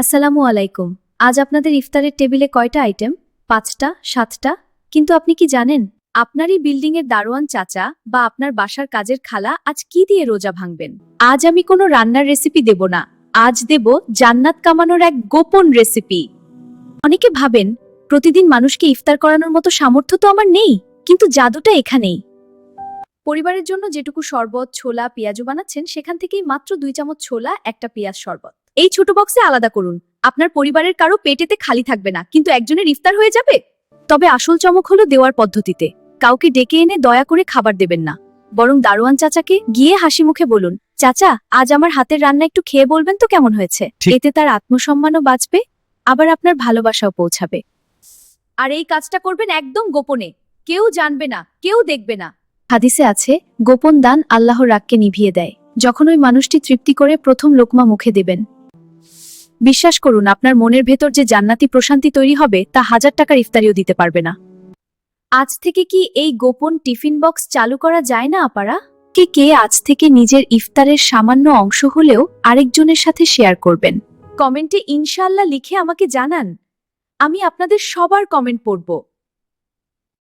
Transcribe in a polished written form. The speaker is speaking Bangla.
আসসালামু আলাইকুম। আজ আপনাদের ইফতারের টেবিলে কয়টা আইটেম? ৫টা, ৭টা? কিন্তু আপনি কি জানেন, আপনারই বিল্ডিংয়ের দারোয়ান চাচা বা আপনার বাসার কাজের খালা আজ কি দিয়ে রোজা ভাঙবেন? আজ আমি কোনো রান্নার রেসিপি দেব না। আজ দেব জান্নাত কামানোর এক গোপন রেসিপি। অনেকে ভাবেন, প্রতিদিন মানুষকে ইফতার করানোর মতো সামর্থ্য তো আমার নেই, কিন্তু জাদুটা এখানেই। পরিবারের জন্য যেটুকু শরবত, ছোলা, পেঁয়াজু বানাচ্ছেন, সেখান থেকেই মাত্র ২ চামচ ছোলা, একটা পেঁয়াজ শরবত। এই ছোট বক্সে আলাদা করুন। আপনার পরিবারের কারো পেটেতে খালি থাকবে না, কিন্তু একজনের ইফতার হয়ে যাবে। তবে আসল চমক হলো দেওয়ার পদ্ধতিতে। কাউকে ডেকে এনে দয়া করে খাবার দেবেন না, বরং দারোয়ান চাচাকে গিয়ে হাসি মুখে বলুন, চাচা, আজ আমার হাতের রান্না একটু খেয়ে বলবেন তো কেমন হয়েছে। এতে তার আত্মসম্মানও বাঁচবে, আবার আপনার ভালোবাসাও পৌঁছাবে। আর এই কাজটা করবেন একদম গোপনে, কেউ জানবে না, কেউ দেখবে না। হাদিসে আছে, গোপন দান আল্লাহর রাগকে নিভিয়ে দেয়। যখন ওই মানুষটি তৃপ্তি করে প্রথম লোকমা মুখে দেবেন, বিশ্বাস করুন, আপনার মনের ভেতর যে জান্নাতি প্রশান্তি তৈরি হবে, তা ১০০০ টাকার ইফতারিও দিতে পারবে না। আজ থেকে কি এই গোপন টিফিন বক্স চালু করা যায় না আপারা? কে আজ থেকে নিজের ইফতারের সামান্য অংশ হলেও আরেকজনের সাথে শেয়ার করবেন? কমেন্টে ইনশাআল্লাহ লিখে আমাকে জানান। আমি আপনাদের সবার কমেন্ট পড়ব।